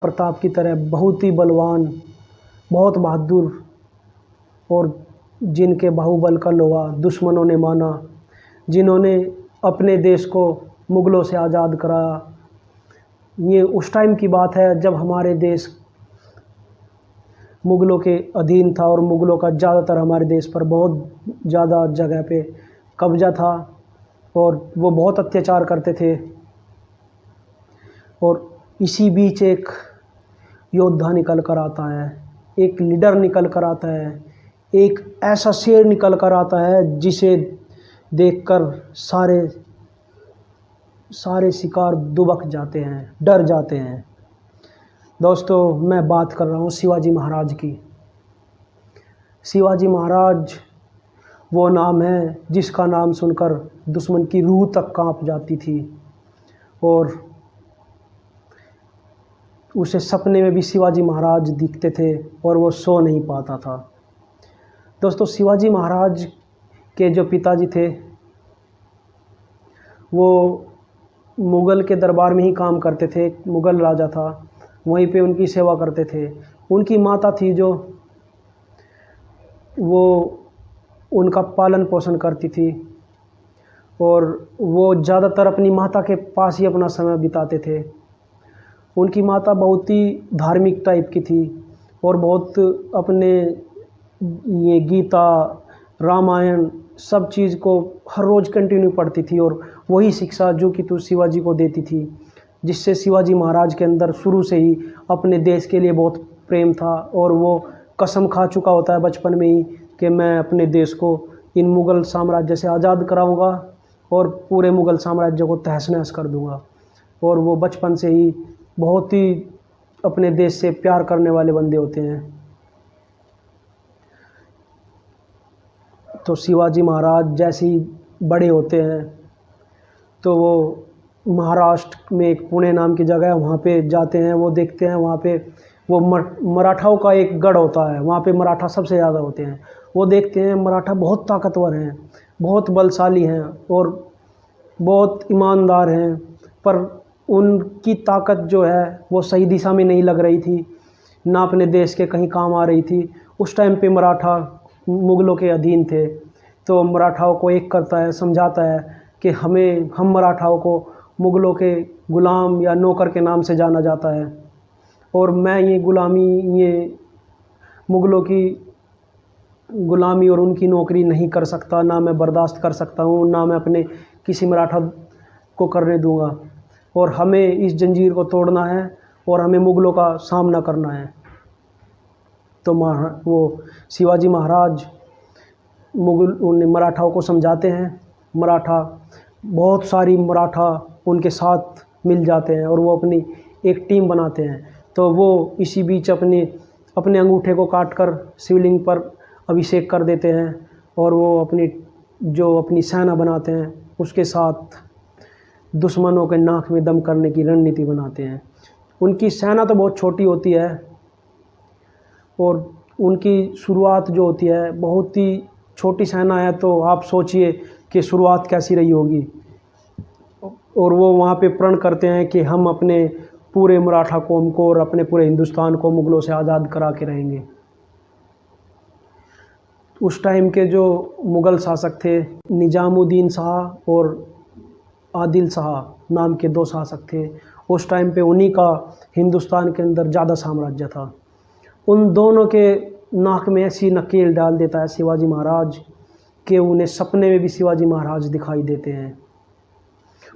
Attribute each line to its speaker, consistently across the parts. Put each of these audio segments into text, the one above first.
Speaker 1: प्रताप की तरह बहुत ही बलवान, बहुत बहादुर और जिनके बाहुबल का लोहा दुश्मनों ने माना, जिन्होंने अपने देश को मुग़लों से आज़ाद कराया। ये उस टाइम की बात है जब हमारे देश मुग़लों के अधीन था और मुग़लों का ज़्यादातर हमारे देश पर बहुत ज़्यादा जगह पे कब्ज़ा था और वो बहुत अत्याचार करते थे। और इसी बीच एक योद्धा निकल कर आता है, एक लीडर निकल कर आता है, एक ऐसा शेर निकल कर आता है जिसे देखकर सारे शिकार दुबक जाते हैं, डर जाते हैं। दोस्तों, मैं बात कर रहा हूँ शिवाजी महाराज की। शिवाजी महाराज वो नाम है जिसका नाम सुनकर दुश्मन की रूह तक कांप जाती थी और उसे सपने में भी शिवाजी महाराज दिखते थे और वो सो नहीं पाता था। दोस्तों, शिवाजी महाराज के जो पिताजी थे वो मुग़ल के दरबार में ही काम करते थे। मुग़ल राजा था, वहीं पे उनकी सेवा करते थे। उनकी माता थी जो वो उनका पालन पोषण करती थी और वो ज़्यादातर अपनी माता के पास ही अपना समय बिताते थे। उनकी माता बहुत ही धार्मिक टाइप की थी और बहुत अपने ये गीता, रामायण सब चीज़ को हर रोज़ कंटिन्यू पढ़ती थी और वही शिक्षा जो कि शिवाजी को देती थी, जिससे शिवाजी महाराज के अंदर शुरू से ही अपने देश के लिए बहुत प्रेम था और वो कसम खा चुका होता है बचपन में ही कि मैं अपने देश को इन मुग़ल साम्राज्य से आज़ाद कराऊंगा और पूरे मुग़ल साम्राज्य को तहस नहस कर दूंगा। और वो बचपन से ही बहुत ही अपने देश से प्यार करने वाले बंदे होते हैं। तो शिवाजी महाराज जैसे ही बड़े होते हैं तो वो महाराष्ट्र में एक पुणे नाम की जगह है, वहाँ पे जाते हैं। वो देखते हैं वहाँ पे वो मराठाओं का एक गढ़ होता है, वहाँ पे मराठा सबसे ज़्यादा होते हैं। वो देखते हैं मराठा बहुत ताकतवर हैं, बहुत बलशाली हैं और बहुत ईमानदार हैं, पर उनकी ताकत जो है वो सही दिशा में नहीं लग रही थी, ना अपने देश के कहीं काम आ रही थी। उस टाइम पे मराठा मुग़लों के अधीन थे, तो मराठाओं को एक करता है, समझाता है कि हम मराठाओं को मुग़लों के ग़ुलाम या नौकर के नाम से जाना जाता है और मैं ये मुग़लों की ग़ुलामी और उनकी नौकरी नहीं कर सकता, ना मैं बर्दाश्त कर सकता हूँ, ना मैं अपने किसी मराठा को करने दूँगा और हमें इस जंजीर को तोड़ना है और हमें मुग़लों का सामना करना है। तो वो शिवाजी महाराज उन मराठाओं को समझाते हैं। बहुत सारी मराठा उनके साथ मिल जाते हैं और वो अपनी एक टीम बनाते हैं। तो वो इसी बीच अपने अंगूठे को काट कर शिवलिंग पर अभिषेक कर देते हैं और वो अपनी सेना बनाते हैं, उसके साथ दुश्मनों के नाक में दम करने की रणनीति बनाते हैं। उनकी सेना तो बहुत छोटी होती है और उनकी शुरुआत जो होती है बहुत ही छोटी सेना है, तो आप सोचिए कि शुरुआत कैसी रही होगी। और वो वहाँ पे प्रण करते हैं कि हम अपने पूरे मराठा कौम को और अपने पूरे हिंदुस्तान को मुग़लों से आज़ाद करा के रहेंगे। उस टाइम के जो मुग़ल शासक थे, निज़ामुद्दीन शाह और आदिल शाह नाम के 2 शासक थे। उस टाइम पे उन्हीं का हिंदुस्तान के अंदर ज़्यादा साम्राज्य था। उन दोनों के नाक में ऐसी नकेल डाल देता है शिवाजी महाराज कि उन्हें सपने में भी शिवाजी महाराज दिखाई देते हैं।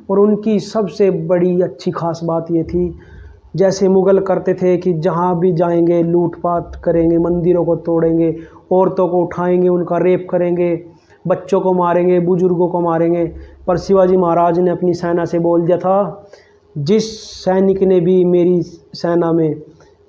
Speaker 1: और उनकी सबसे बड़ी अच्छी ख़ास बात ये थी, जैसे मुग़ल करते थे कि जहाँ भी जाएंगे लूटपाट करेंगे, मंदिरों को तोड़ेंगे, औरतों को उठाएंगे, उनका रेप करेंगे, बच्चों को मारेंगे, बुज़ुर्गों को मारेंगे। पर शिवाजी महाराज ने अपनी सेना से बोल दिया था, जिस सैनिक ने भी मेरी सेना में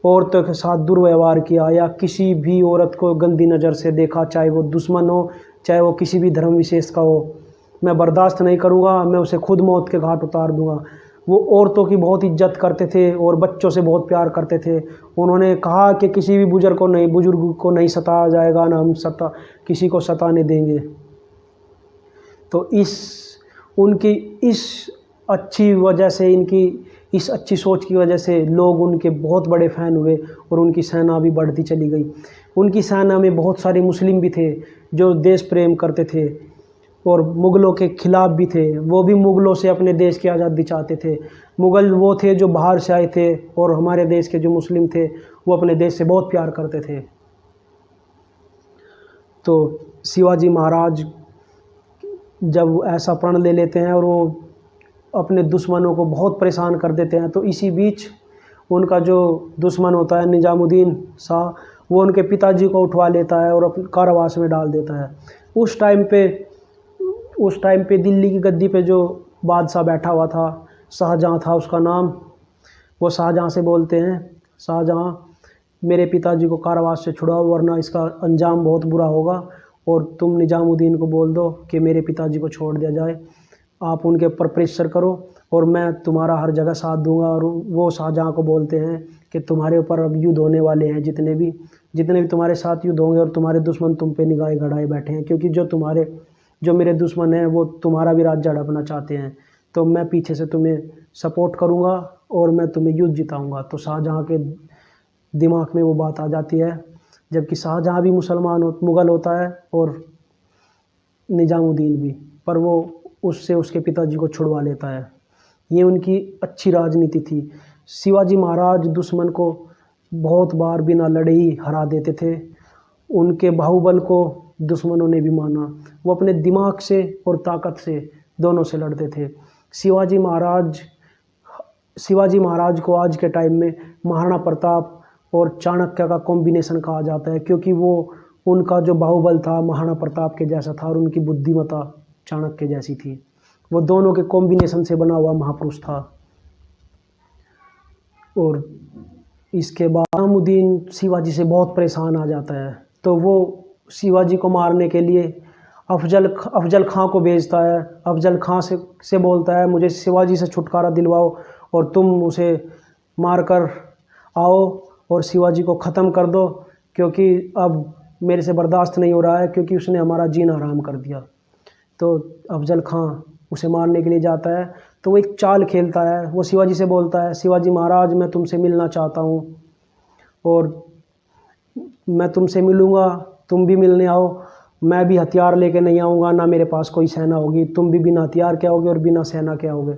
Speaker 1: औरतों के साथ दुर्व्यवहार किया या किसी भी औरत को गंदी नज़र से देखा, चाहे वो दुश्मन हो, चाहे वो किसी भी धर्म विशेष का हो, मैं बर्दाश्त नहीं करूँगा, मैं उसे खुद मौत के घाट उतार दूँगा। वो औरतों की बहुत इज्जत करते थे और बच्चों से बहुत प्यार करते थे। उन्होंने कहा कि किसी भी बुजुर्ग को नहीं सताया जाएगा, ना हम किसी को सताने देंगे। तो उनकी इस अच्छी वजह से, इनकी इस अच्छी सोच की वजह से लोग उनके बहुत बड़े फ़ैन हुए और उनकी सेना भी बढ़ती चली गई। उनकी सेना में बहुत सारे मुस्लिम भी थे जो देश प्रेम करते थे और मुग़लों के ख़िलाफ़ भी थे। वो भी मुग़लों से अपने देश की आज़ादी चाहते थे। मुग़ल वो थे जो बाहर से आए थे और हमारे देश के जो मुस्लिम थे वो अपने देश से बहुत प्यार करते थे। तो शिवाजी महाराज जब ऐसा प्रण ले लेते हैं और वो अपने दुश्मनों को बहुत परेशान कर देते हैं, तो इसी बीच उनका जो दुश्मन होता है निज़ामुद्दीन शाह, वो उनके पिताजी को उठवा लेता है और अपने कारावास में डाल देता है। उस टाइम पे दिल्ली की गद्दी पे जो बादशाह बैठा हुआ था, शाहजहाँ था उसका नाम। वो शाहजहाँ से बोलते हैं, शाहजहाँ मेरे पिताजी को कारावास से छुड़ाओ वरना इसका अंजाम बहुत बुरा होगा, और तुम निज़ामुद्दीन को बोल दो कि मेरे पिताजी को छोड़ दिया जाए। आप उनके ऊपर प्रेशर करो और मैं तुम्हारा हर जगह साथ दूंगा। और वो शाहजहाँ को बोलते हैं कि तुम्हारे ऊपर अब युद्ध होने वाले हैं, जितने भी तुम्हारे साथ युद्ध होंगे और तुम्हारे दुश्मन तुम पे निगाहें गड़ाए बैठे हैं, क्योंकि जो मेरे दुश्मन हैं वो तुम्हारा भी राज्य हड़पना चाहते हैं। तो मैं पीछे से तुम्हें सपोर्ट करूँगा और मैं तुम्हें युद्ध जिताऊँगा। तो शाहजहाँ के दिमाग में वो बात आ जाती है, जबकि शाहजहाँ भी मुग़ल होता है और निज़ामुद्दीन भी, पर वो उससे उसके पिताजी को छुड़वा लेता है। ये उनकी अच्छी राजनीति थी। शिवाजी महाराज दुश्मन को बहुत बार बिना लड़े ही हरा देते थे। उनके बाहुबल को दुश्मनों ने भी माना। वो अपने दिमाग से और ताकत से दोनों से लड़ते थे। शिवाजी महाराज को आज के टाइम में महाराणा प्रताप और चाणक्य का कॉम्बिनेशन कहा जाता है, क्योंकि उनका जो बाहुबल था महाराणा प्रताप के जैसा था और उनकी बुद्धिमत्ता चाणक्य जैसी थी। वो दोनों के कॉम्बिनेशन से बना हुआ महापुरुष था। और इसके बाद निज़ामुद्दीन शिवाजी से बहुत परेशान आ जाता है, तो वो शिवाजी को मारने के लिए अफजल खां को भेजता है। अफजल खां से बोलता है मुझे शिवाजी से छुटकारा दिलवाओ और तुम उसे मारकर आओ और शिवाजी को ख़त्म कर दो, क्योंकि अब मेरे से बर्दाश्त नहीं हो रहा है, क्योंकि उसने हमारा जीना हराम कर दिया। तो अफजल खां उसे मारने के लिए जाता है। तो वो एक चाल खेलता है। वो शिवाजी से बोलता है, शिवाजी महाराज मैं तुमसे मिलना चाहता हूँ और मैं तुमसे मिलूँगा, तुम भी मिलने आओ। मैं भी हथियार लेके नहीं आऊँगा, ना मेरे पास कोई सेना होगी, तुम भी बिना हथियार के आओगे और बिना सेना के आओगे।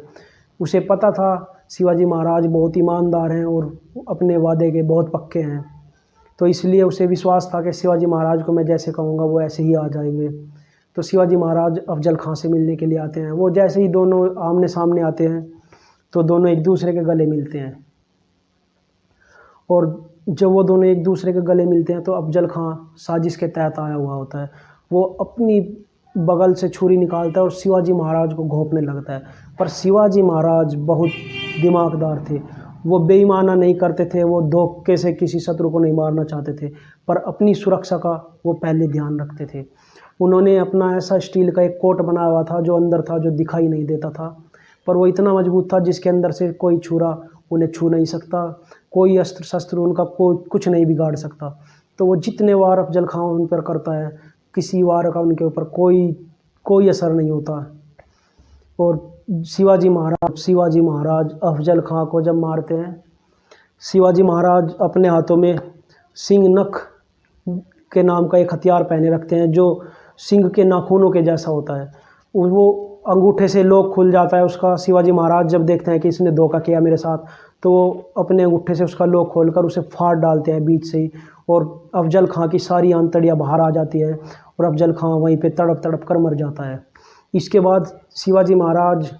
Speaker 1: उसे पता था शिवाजी महाराज बहुत ईमानदार हैं और अपने वादे के बहुत पक्के हैं, तो इसलिए उसे विश्वास था कि शिवाजी महाराज को मैं जैसे कहूँगा वो ऐसे ही आ जाएंगे। तो शिवाजी महाराज अफजल खां से मिलने के लिए आते हैं। वो जैसे ही दोनों आमने सामने आते हैं तो दोनों एक दूसरे के गले मिलते हैं, और जब वो दोनों एक दूसरे के गले मिलते हैं तो अफजल खां साजिश के तहत आया हुआ होता है। वो अपनी बगल से छुरी निकालता है और शिवाजी महाराज को घोंपने लगता है। पर शिवाजी महाराज बहुत दिमागदार थे। वो बेईमाना नहीं करते थे, वो धोखे से किसी शत्रु को नहीं मारना चाहते थे, पर अपनी सुरक्षा का वो पहले ध्यान रखते थे। उन्होंने अपना ऐसा स्टील का एक कोट बनाया हुआ था जो अंदर था, जो दिखाई नहीं देता था, पर वो इतना मजबूत था जिसके अंदर से कोई छुरा उन्हें छू नहीं सकता, कोई अस्त्र शस्त्र उनका कोई कुछ नहीं बिगाड़ सकता। तो वो जितने वार अफजल खां उन पर करता है, किसी वार का उनके ऊपर कोई असर नहीं होता। और शिवाजी महाराज अफजल खां को जब मारते हैं, शिवाजी महाराज अपने हाथों में सिंह नख के नाम का एक हथियार पहने रखते हैं जो सिंह के नाखूनों के जैसा होता है। वो अंगूठे से लोक खुल जाता है उसका। शिवाजी महाराज जब देखते हैं कि इसने धोखा किया मेरे साथ, तो वो अपने अंगूठे से उसका लोक खोलकर उसे फाड़ डालते हैं बीच से ही, और अफजल खां की सारी आंतड़ियाँ बाहर आ जाती है और अफजल खां वहीं पे तड़प कर मर जाता है। इसके बाद शिवाजी महाराज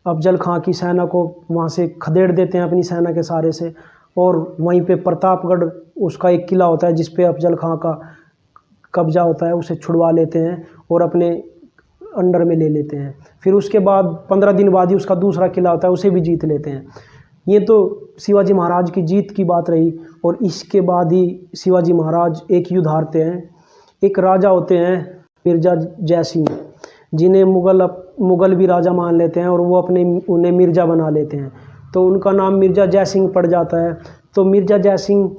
Speaker 1: अफजल खां की सेना को वहाँ से खदेड़ देते हैं अपनी सेना के सहारे से, और वहीं पे प्रतापगढ़ उसका एक किला होता है जिस पे अफजल खां का कब्जा होता है, उसे छुड़वा लेते हैं और अपने अंडर में ले लेते हैं। फिर उसके बाद 15 दिन बाद ही उसका दूसरा किला होता है, उसे भी जीत लेते हैं। ये तो शिवाजी महाराज की जीत की बात रही। और इसके बाद ही शिवाजी महाराज एक युद्ध हारते हैं। एक राजा होते हैं मिर्ज़ा जयसिंह, जिन्हें मुग़ल भी राजा मान लेते हैं और वो उन्हें मिर्ज़ा बना लेते हैं, तो उनका नाम मिर्ज़ा जयसिंह पड़ जाता है। तो मिर्ज़ा जयसिंह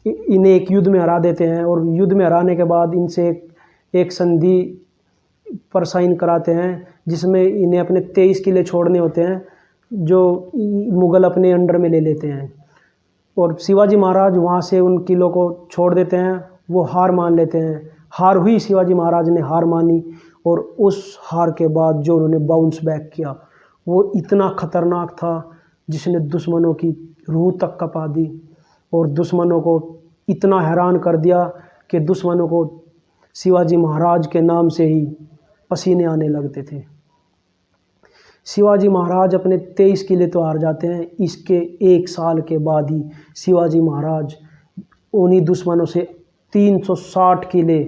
Speaker 1: इन्हें एक युद्ध में हरा देते हैं, और युद्ध में हराने के बाद इनसे एक संधि पर साइन कराते हैं जिसमें इन्हें अपने 23 किले छोड़ने होते हैं, जो मुग़ल अपने अंडर में ले लेते हैं, और शिवाजी महाराज वहाँ से उन किलों को छोड़ देते हैं। वो हार मान लेते हैं, हार हुई, शिवाजी महाराज ने हार मानी, और उस हार के बाद जो उन्होंने बाउंस बैक किया वो इतना ख़तरनाक था जिसने दुश्मनों की रूह तक कपा दी और दुश्मनों को इतना हैरान कर दिया कि दुश्मनों को शिवाजी महाराज के नाम से ही पसीने आने लगते थे। शिवाजी महाराज अपने 23 किले तो हार जाते हैं, इसके 1 साल के बाद ही शिवाजी महाराज उन्हीं दुश्मनों से 360 किले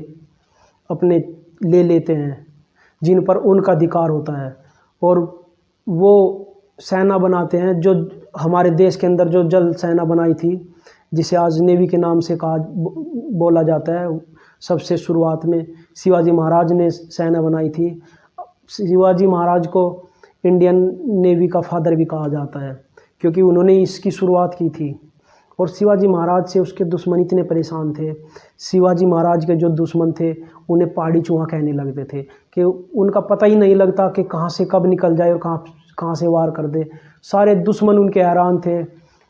Speaker 1: अपने ले लेते हैं जिन पर उनका अधिकार होता है, और वो सेना बनाते हैं जो हमारे देश के अंदर जो जल सेना बनाई थी, जिसे आज नेवी के नाम से बोला जाता है। सबसे शुरुआत में शिवाजी महाराज ने सेना बनाई थी। शिवाजी महाराज को इंडियन नेवी का फादर भी कहा जाता है क्योंकि उन्होंने इसकी शुरुआत की थी। और शिवाजी महाराज से उसके दुश्मन इतने परेशान थे, शिवाजी महाराज के जो दुश्मन थे उन्हें पहाड़ी चूहा कहने लगते थे कि उनका पता ही नहीं लगता कि कहाँ से कब निकल जाए और कहाँ से वार कर दे। सारे दुश्मन उनके हैरान थे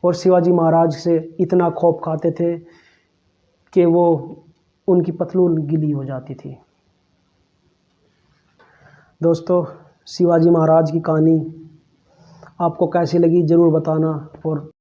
Speaker 1: और शिवाजी महाराज से इतना खौफ खाते थे कि वो उनकी पतलून गीली हो जाती थी। दोस्तों, शिवाजी महाराज की कहानी आपको कैसी लगी ज़रूर बताना, और